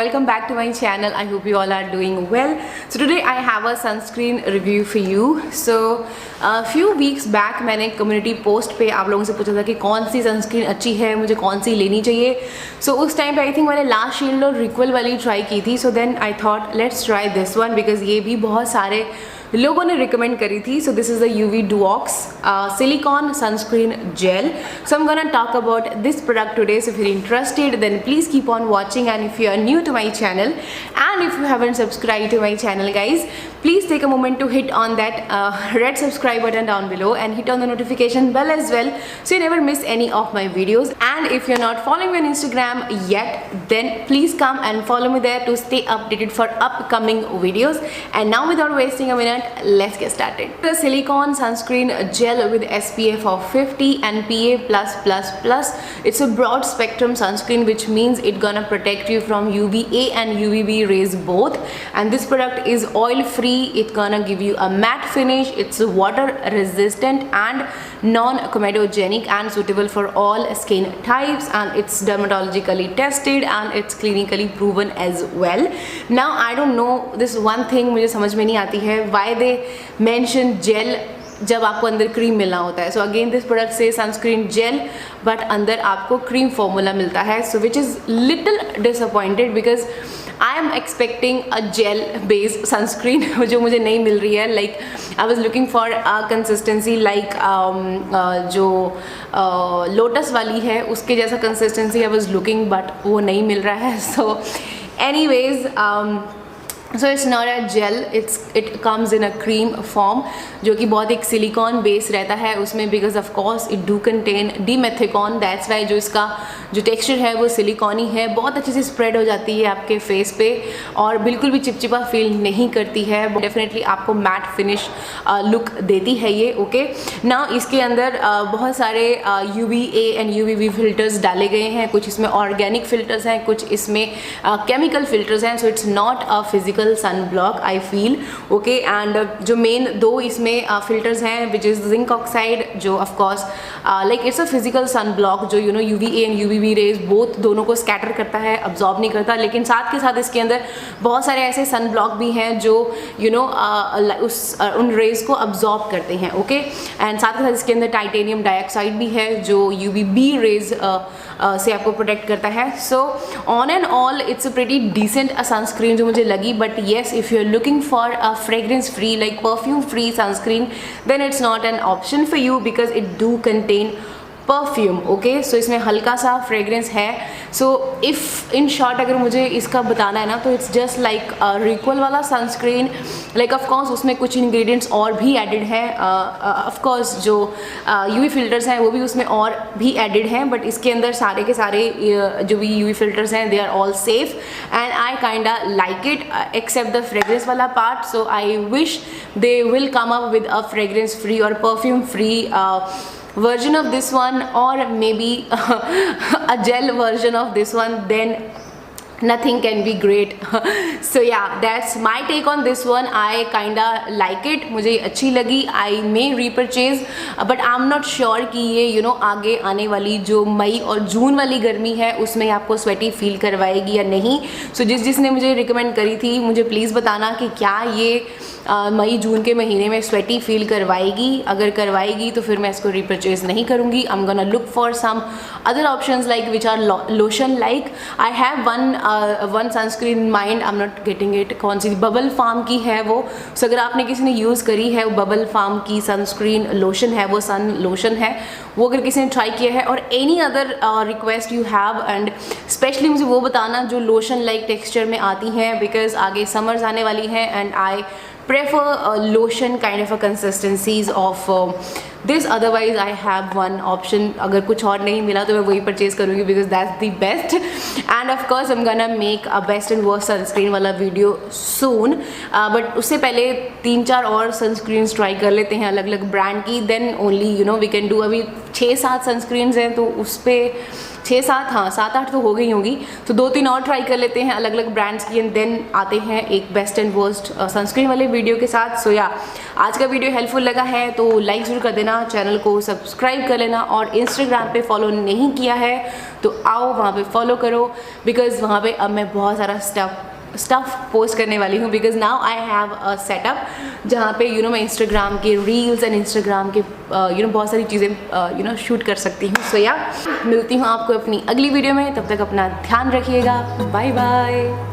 welcome back to my channel. I hope you all are doing well. So today I have a sunscreen review for you. So a few weeks back मैंने community post पे आप लोगों से पूछा था कि कौन सी sunscreen अच्छी है, मुझे कौन सी लेनी चाहिए. So उस टाइम पे आई थिंक मैंने लास्ट शील्ड और रिक्वल वाली ट्राई की थी. So then I thought let's try this one because ये भी बहुत सारे लोगों ने रिकमेंड करी थी. So this is the UV Duox silicone sunscreen gel. So I'm gonna talk about this product today. So if you're interested, then please keep on watching. And if you are new to my channel, and if you haven't subscribed to my channel, guys, please take a moment to hit on that red subscribe button down below and hit on the notification bell as well, so you never miss any of my videos. And if you're not following me on Instagram yet, then please come and follow me there to stay updated for upcoming videos. And now without wasting a minute, let's get started. The silicone sunscreen gel with SPF of 50 and PA+++. It's a broad spectrum sunscreen, which means it's gonna protect you from UVA and UVB rays both. And this product is oil free. It's gonna give you a matte finish. It's water resistant and non-comedogenic and suitable for all skin types, and it's dermatologically tested and it's clinically proven as well. Now I don't know, this one thing मुझे समझ में नहीं आती है, why they mention gel जब आपको अंदर cream मिलना होता है. सो अगेन दिस प्रोडक्ट से सनस्क्रीन जेल बट अंदर आपको क्रीम फॉर्मूला मिलता है. So which is little disappointed because I am expecting a gel based sunscreen जो मुझे नहीं मिल रही है. Like I was looking for a consistency like जो लोटस वाली है उसके जैसा consistency I was looking, but वो नहीं मिल रहा है. So anyways, so it's not a gel, it comes in a cream form जो कि बहुत एक सिलिकॉन बेस रहता है उसमें, because of course it do contain dimethicone. That's why जो इसका जो टेक्सचर है वो सिलिकॉनी है, बहुत अच्छे से स्प्रेड हो जाती है आपके फेस पे और बिल्कुल भी चिपचिपा फील नहीं करती है. डेफिनेटली आपको मैट फिनिश लुक देती है ये. ओके ना, इसके अंदर बहुत सारे UVA एंड UVB फिल्टर्स डाले गए हैं. कुछ इसमें ऑर्गेनिक फिल्टर्स हैं, कुछ इसमें केमिकल फिल्टर्स हैं. So it's not a physical sun block I feel. Okay, and जो मेन दो इसमें फिल्टर्स हैं विच इज़ जिंक ऑक्साइड, जो of course like it's a physical sun block जो UVA and UVB rays both दोनों को scatter करता है, अब्जॉर्ब नहीं करता. लेकिन साथ के साथ इसके अंदर बहुत सारे ऐसे सन ब्लॉक भी हैं जो उन रेज को अब्जॉर्ब करते हैं. ओके, एंड साथ के साथ इसके अंदर टाइटेनियम डाइऑक्साइड भी है जो UVB रेज से आपको प्रोटेक्ट करता है. So on and all it's a pretty decent sunscreen जो मुझे लगी. But yes, if you are looking for a fragrance free like perfume free sunscreen, then it's not an option for you because it do contain perfume. Okay, so इसमें हल्का सा fragrance है. So if in short अगर मुझे इसका बताना है ना, तो इट्स जस्ट लाइक रिक्वल वाला सनस्क्रीन. लाइक ऑफकोर्स उसमें कुछ इंग्रेडिएंट्स और भी एडिड हैं. ऑफकोर्स जो UV फिल्टर्स हैं वो भी उसमें और भी एडिड हैं, बट इसके अंदर सारे के सारे जो भी UV फिल्टर्स हैं they are all safe and I kinda like it except the fragrance वाला part. So I wish they will come up with a fragrance free और perfume free version of this one, or maybe a gel version of this one, then nothing can be great. So yeah, that's my take on this one. I kinda like it, मुझे अच्छी लगी. I may repurchase, but I'm not sure कि ये आगे आने वाली जो मई और जून वाली गर्मी है उसमें आपको स्वेटी फील करवाएगी या नहीं. So जिसने मुझे रिकमेंड करी थी, मुझे प्लीज़ बताना कि क्या ये मई जून के महीने में स्वेटी फील करवाएगी. अगर करवाएगी तो फिर मैं इसको रिपरचेज नहीं करूँगी. I'm gonna look for some other options like which are lotion like. I have one sunscreen in mind. I'm not getting it. कौन सी बबल फार्म की है वो. सो अगर आपने किसी ने यूज़ करी है वो बबल फार्म की सनस्क्रीन लोशन है, वो सन लोशन है, वो अगर किसी ने ट्राई किया है, और any other request you have, and specially मुझे वो बताना जो लोशन लाइक टेक्सचर में आती हैं, बिकॉज आगे समर्स आने वाली हैं and I prefer lotion kind of a consistencies of this. Otherwise I have one option, अगर कुछ और नहीं मिला तो मैं वही परचेज करूँगी because that's the best. And of course I'm gonna make a best and worst sunscreen वाला वीडियो soon, but उससे पहले 3-4 और सनस्क्रीन्स ट्राई कर लेते हैं अलग अलग ब्रांड की, then only we can do. अभी 6-7 सनस्क्रीन्स हैं, तो उस पर 6-7 हाँ 7-8 तो हो गई होंगी, तो 2-3 और ट्राई कर लेते हैं अलग अलग ब्रांड्स की, एंड देन आते हैं एक बेस्ट एंड वर्स्ट सनस्क्रीन वाले वीडियो के साथ। सो या आज का वीडियो हेल्पफुल लगा है तो लाइक ज़रूर कर देना, चैनल को सब्सक्राइब कर लेना, और इंस्टाग्राम पे फॉलो नहीं किया है तो आओ वहाँ पे फॉलो करो, बिकॉज़ वहाँ पे अब मैं बहुत सारा स्टफ़ पोस्ट करने वाली हूँ, because now I have a setup जहाँ पे मैं इंस्टाग्राम के रील्स एंड इंस्टाग्राम के बहुत सारी चीज़ें शूट कर सकती हूँ। सो या मिलती हूँ आपको अपनी अगली वीडियो में, तब तक अपना ध्यान रखिएगा, बाय बाय।